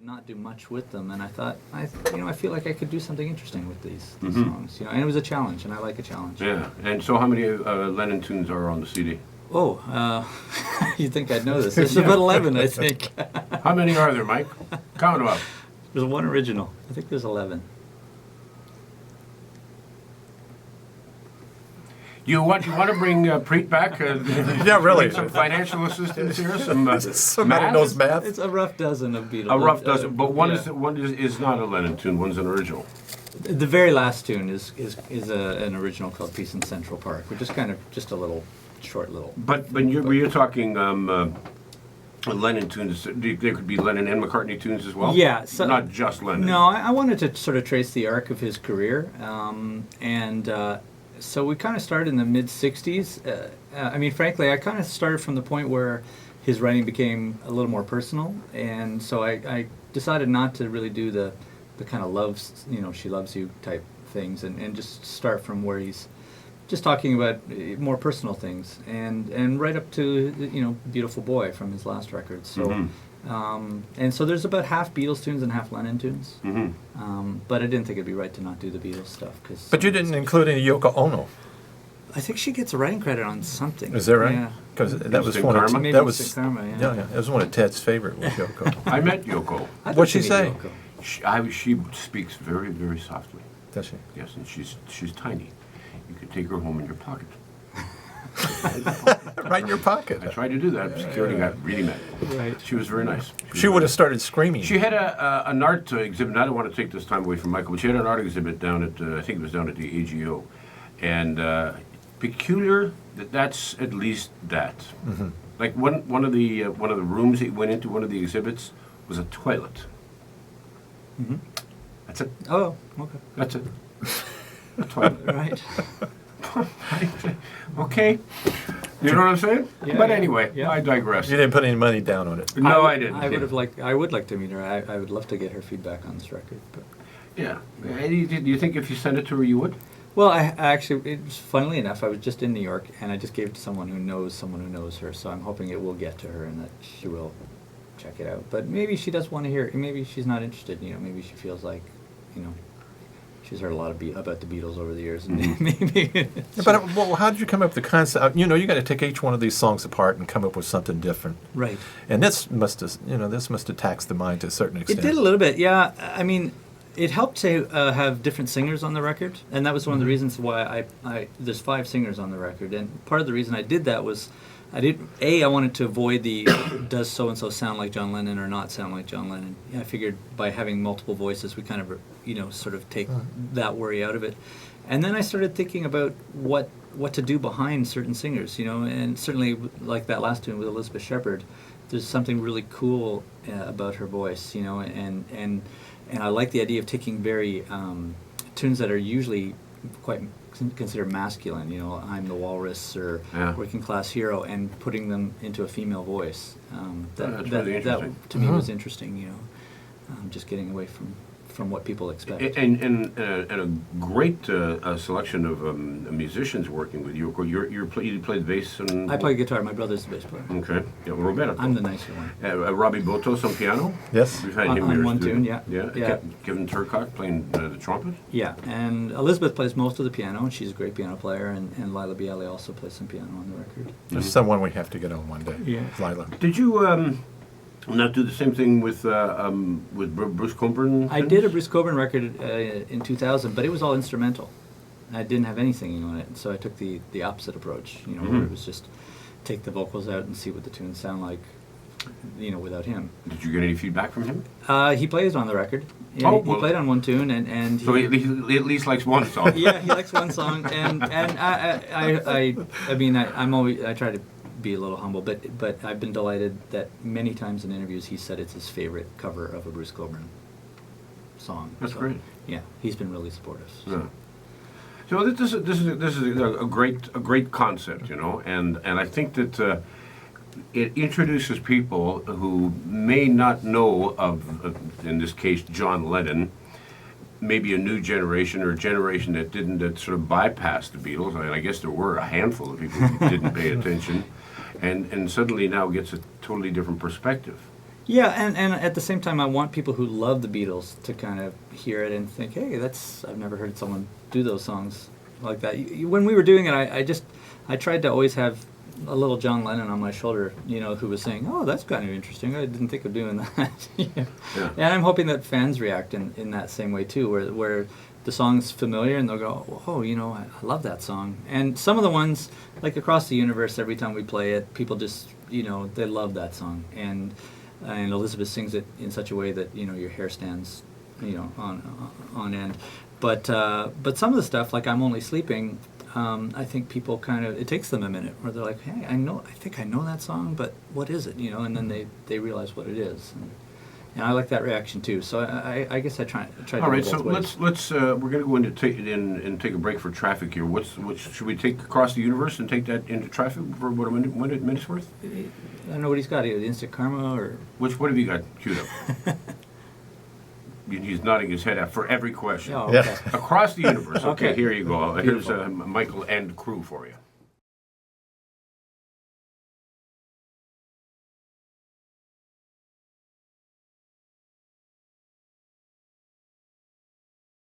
not do much with them, and I thought, I feel like I could do something interesting with these songs, and it was a challenge, and I like a challenge. Yeah, and so how many Lennon tunes are on the CD? Oh, you'd think I'd know this. There's about 11, I think. How many are there, Mike? Count them up. There's one original. I think there's 11. You want to bring Preet back? Yeah, really. Some financial assistance here. Somebody knows math. It's a rough dozen of Beatles. A rough dozen, but one is not a Lennon tune. One's an original. The very last tune is an original called "Peace in Central Park," which is kind of just a short little. But you're talking Lennon tunes. There could be Lennon and McCartney tunes as well. Yeah, so, not just Lennon. No, I wanted to sort of trace the arc of his career, so we kind of started in the mid-'60s. Frankly, I kind of started from the point where his writing became a little more personal, and so I decided not to really do the kind of loves, she loves you type things, and just start from where he's just talking about more personal things, and right up to, Beautiful Boy from his last record. So. And so there's about half Beatles tunes and half Lennon tunes. But I didn't think it'd be right to not do the Beatles stuff. But you didn't include any Yoko Ono. I think she gets a writing credit on something. Is that right? Yeah. Because that was one Karma? of Maybe that was Instant Karma, yeah. Yeah, that was one of Ted's favorite was Yoko. I met Yoko. What'd she say? She speaks very, very softly. Does she? Yes, and she's tiny. You could take her home in your pocket. Right in your pocket. I tried to do that. Security got really mad. Right. She was very nice. She would have started screaming. She had an art exhibit. And I don't want to take this time away from Michael, but she had an art exhibit down at I think it was down at the AGO, and peculiar. That's at least that. Like one of the rooms that you went into, one of the exhibits was a toilet. That's it. Oh, okay. That's it. A toilet. Right. Okay. You know what I'm saying? Yeah, but yeah, anyway, yeah. I digress. You didn't put any money down on it. No, I didn't. I would like to meet her. I would love to get her feedback on this record. But. Yeah. Do you think if you sent it to her, you would? Well, I actually, funnily enough, I was just in New York, and I just gave it to someone who knows her. So I'm hoping it will get to her and that she will check it out. But maybe she does want to hear it. Maybe she's not interested. Maybe she feels like, she's heard a lot about the Beatles over the years, and maybe. But how did you come up with the concept? You got to take each one of these songs apart and come up with something different. Right. And this must have taxed the mind to a certain extent. It did a little bit, yeah. It helped to have different singers on the record, and that was one of the reasons why there's 5 singers on the record, and part of the reason I did that was I wanted to avoid the does so and so sound like John Lennon or not sound like John Lennon. I figured by having multiple voices we kind of sort of take that worry out of it, and then I started thinking about what to do behind certain singers, and certainly like that last tune with Elizabeth Shepherd, there's something really cool about her voice, and I like the idea of taking very tunes that are usually quite considered masculine, I'm the Walrus or Working Class Hero, and putting them into a female voice. That's really interesting. That to me was interesting, just getting away from what people expect. And a great selection of musicians working with you. You play the bass and... I play guitar. My brother's the bass player. Okay. Yeah, Roberto. I'm the nicer one. Robbie Botos on piano? Yes. We've had him on here. One tune, yeah. Yeah. Kevin Turcotte playing the trumpet? Yeah, and Elizabeth plays most of the piano, and she's a great piano player, and Lila Bialy also plays some piano on the record. There's someone we have to get on one day. Yeah. Lila. Did you... not do the same thing with Bruce Cockburn? I did a Bruce Cockburn record in 2000, but it was all instrumental. I didn't have any singing on it, so I took the opposite approach. Where it was just take the vocals out and see what the tunes sound like, without him. Did you get any feedback from him? He plays on the record. Yeah, he played on one tune, and so he at least likes one song. Yeah, he likes one song, and I try to be a little humble, but I've been delighted that many times in interviews he said it's his favorite cover of a Bruce Cockburn song. That's great. Yeah, he's been really supportive. So. Yeah. So this is a great concept, and I think that it introduces people who may not know of in this case John Lennon, maybe a new generation or a generation that sort of bypassed the Beatles. I guess there were a handful of people who didn't pay attention. And suddenly now gets a totally different perspective. Yeah, and at the same time, I want people who love the Beatles to kind of hear it and think, hey, I've never heard someone do those songs like that. When we were doing it, I tried to always have a little John Lennon on my shoulder, who was saying, oh, that's kind of interesting. I didn't think of doing that. Yeah. And I'm hoping that fans react in that same way too, where the song's familiar and they'll go, oh, I love that song. And some of the ones, like Across the Universe, every time we play it, people just, they love that song. And Elizabeth sings it in such a way that your hair stands, on end. But some of the stuff, like I'm Only Sleeping, I think people it takes them a minute where they're like, hey, I think I know that song, but what is it? And then they realize what it is. And I like that reaction too. So I guess I try to. All right, go so both ways. let's we're going to go into take a break for traffic here. What should we take Across the Universe and take that into traffic for what a minute's worth? I know what he's got. Instant Karma or What have you got queued up? He's nodding his head for every question. oh, Yeah. okay. Across the Universe. Okay, Okay. here you go. Here's Beautiful. Michael and crew for you.